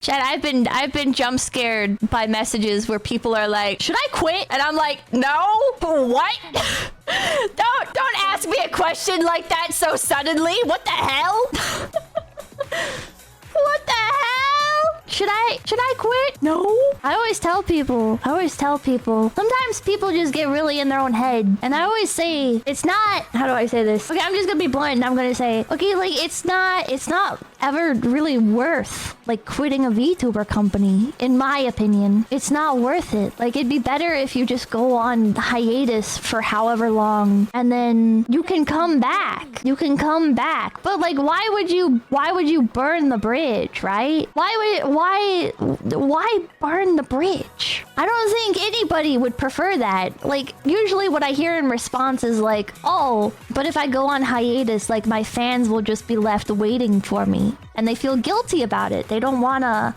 Chad, I've been jump scared by messages where people are like, should I quit? And I'm like, no, what? Don't ask me a question like that so suddenly. What the hell? What the hell? Should I quit? No. I always tell people. Sometimes people just get really in their own head. And I always say, it's not, how do I say this? Okay, I'm just gonna be blunt and I'm gonna say, okay, like it's not ever really worth like quitting a VTuber company, in my opinion. It's not worth it. Like it'd be better if you just go on hiatus for however long and then you can come back. But like why would you burn the bridge, right? Why burn the bridge? I don't think anybody would prefer that. Like usually what I hear in response is like, oh, but if I go on hiatus, like my fans will just be left waiting for me. And they feel guilty about it. They don't wanna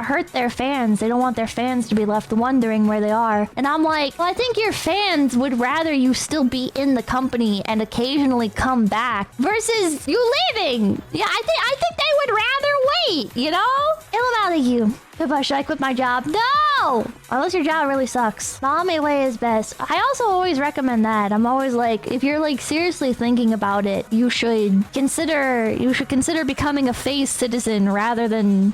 hurt their fans. They don't want their fans to be left wondering where they are. And I'm like, well, I think your fans would rather you still be in the company and occasionally come back versus you leaving. Yeah, I think they would rather wait, you know? Ill about you. Pippa, should I quit my job? No! Unless your job really sucks. Mommy way is best. I also always recommend that. I'm always like, if you're like seriously thinking about it, you should consider becoming a phase citizen rather than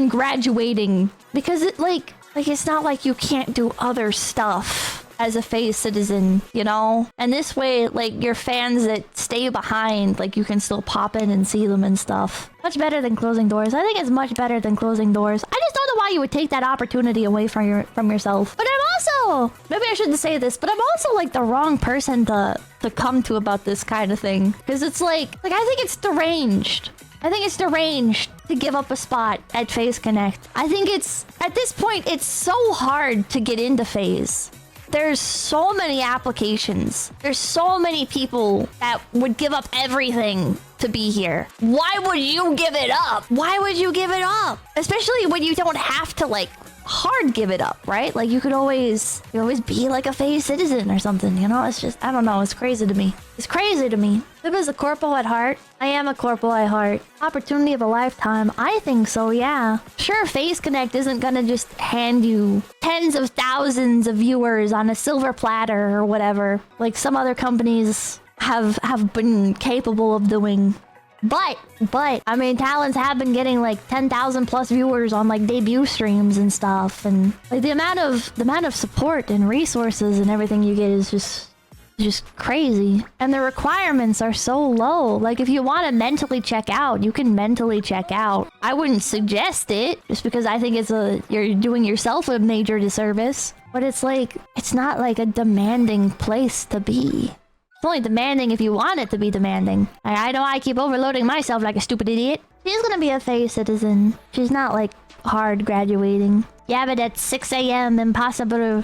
graduating. Because it's not like you can't do other stuff as a phase citizen, you know? And this way, like, your fans that stay behind, like, you can still pop in and see them and stuff. Much better than closing doors. I think it's much better than closing doors. I just don't know why you would take that opportunity away from yourself. But I'm also, maybe I shouldn't say this, but I'm also, like, the wrong person to come to about this kind of thing. Because it's like, I think it's deranged. I think it's deranged to give up a spot at FaZe Connect. I think at this point, it's so hard to get into FaZe. There's so many applications. There's so many people that would give up everything to be here. Why would you give it up? Why would you give it up? Especially when you don't have to like hard give it up, right? Like you always be like a FaZe citizen or something, you know? It's just, I don't know. It's crazy to me. It's crazy to me. Pippa's a corporal at heart. I am a corporal at heart. Opportunity of a lifetime. I think so, yeah. Sure, FaZe Connect isn't gonna just hand you tens of thousands of viewers on a silver platter or whatever, like some other companies have been capable of doing. But I mean, talents have been getting like 10,000 plus viewers on like debut streams and stuff, and like the amount of support and resources and everything you get is just crazy. And the requirements are so low. Like if you want to mentally check out, you can mentally check out. I wouldn't suggest it just because I think you're doing yourself a major disservice. But it's like, it's not like a demanding place to be. It's only demanding if you want it to be demanding. I know I keep overloading myself like a stupid idiot. She's gonna be a FaZe citizen. She's not like hard graduating. Yeah, but at 6 a.m. impossible.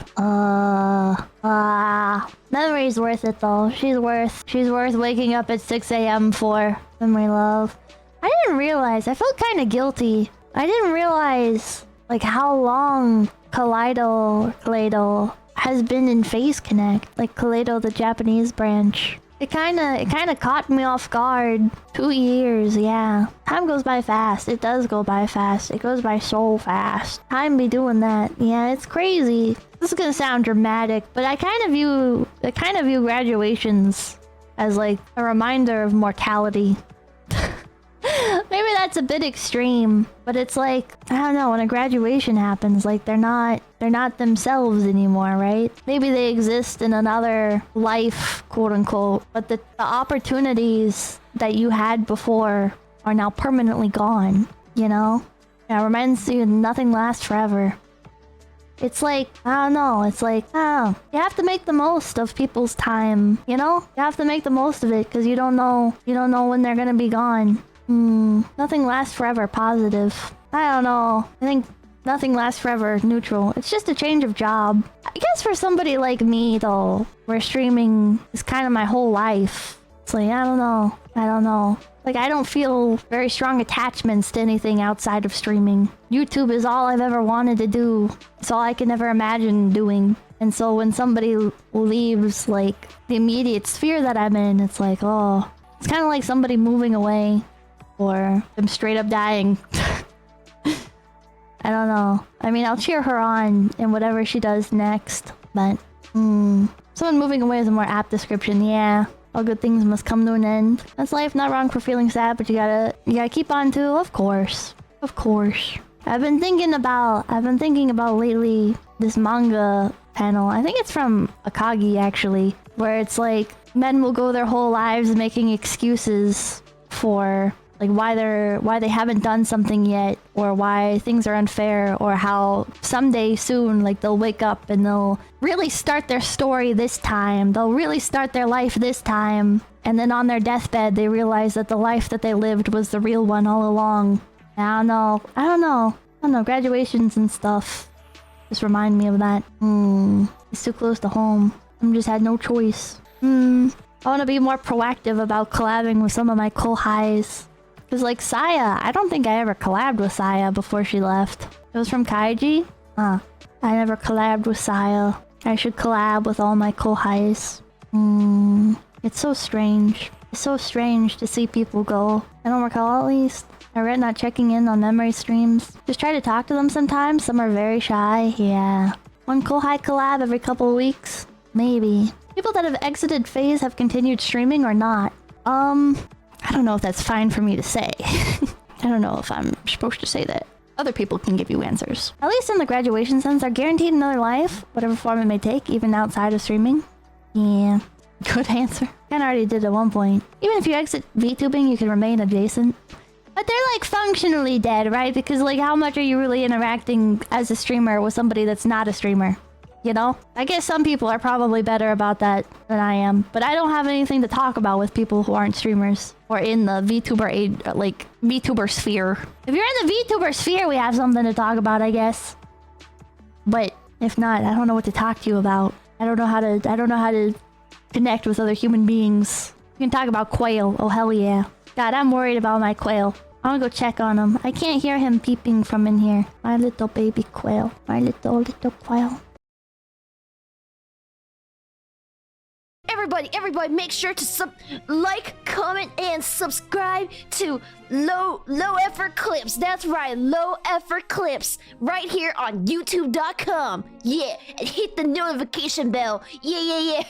Memory's worth it though. She's worth waking up at 6 a.m. for. Memory love. I didn't realize. I felt kind of guilty. I didn't realize like how long Kaleido has been in FaZe Connect. Like Kaleido, the Japanese branch. It kind of caught me off guard. 2 years, yeah. Time goes by fast. It does go by fast. It goes by so fast. Time be doing that. Yeah, it's crazy. This is gonna sound dramatic, but I kind of view graduations as like a reminder of mortality. Maybe that's a bit extreme, but it's like, I don't know, when a graduation happens, like they're not themselves anymore, right? Maybe they exist in another life, quote unquote, but the opportunities that you had before are now permanently gone, you know? Yeah, it reminds you nothing lasts forever. It's like, I don't know, it's like, oh, you have to make the most of people's time, you know? You have to make the most of it because you don't know when they're gonna be gone. Nothing lasts forever, positive. I don't know. I think nothing lasts forever, neutral. It's just a change of job. I guess for somebody like me, though, where streaming is kind of my whole life, it's like, I don't know. Like, I don't feel very strong attachments to anything outside of streaming. YouTube is all I've ever wanted to do. It's all I can ever imagine doing. And so when somebody leaves, like, the immediate sphere that I'm in, it's like, oh, it's kind of like somebody moving away. Or them straight up dying. I don't know. I mean, I'll cheer her on in whatever she does next. But, someone moving away is a more apt description. Yeah. All good things must come to an end. That's life. Not wrong for feeling sad, but you gotta keep on too. Of course. Of course. I've been thinking about lately this manga panel. I think it's from Akagi actually, where it's like men will go their whole lives making excuses for like why they haven't done something yet, or why things are unfair, or how someday soon like they'll wake up and they'll really start their story this time. They'll really start their life this time. And then on their deathbed they realize that the life that they lived was the real one all along. I don't know. Graduations and stuff just remind me of that. It's too close to home. I just had no choice. I want to be more proactive about collabing with some of my kohais. Because like Saya, I don't think I ever collabed with Saya before she left. It was from Kaiji? I never collabed with Saya. I should collab with all my kohais. It's so strange. It's so strange to see people go. I don't recall at least. I regret not checking in on memory streams. Just try to talk to them sometimes. Some are very shy. Yeah. One kohai collab every couple of weeks. Maybe. People that have exited phase have continued streaming or not? I don't know if that's fine for me to say. I don't know if I'm supposed to say that. Other people can give you answers. At least in the graduation sense, they're guaranteed another life, whatever form it may take, even outside of streaming. Yeah. Good answer. Kinda already did at one point. Even if you exit VTubing, you can remain adjacent. But they're like functionally dead, right? Because like how much are you really interacting as a streamer with somebody that's not a streamer? You know? I guess some people are probably better about that than I am. But I don't have anything to talk about with people who aren't streamers. Or in the VTuber age, like VTuber sphere. If you're in the VTuber sphere, we have something to talk about, I guess. But if not, I don't know what to talk to you about. I don't know how to connect with other human beings. You can talk about quail. Oh hell yeah. God, I'm worried about my quail. I wanna go check on him. I can't hear him peeping from in here. My little baby quail. My little quail. Everybody, make sure to like, comment, and subscribe to Low Effort Clips. That's right, Low Effort Clips, right here on YouTube.com. Yeah, and hit the notification bell. Yeah.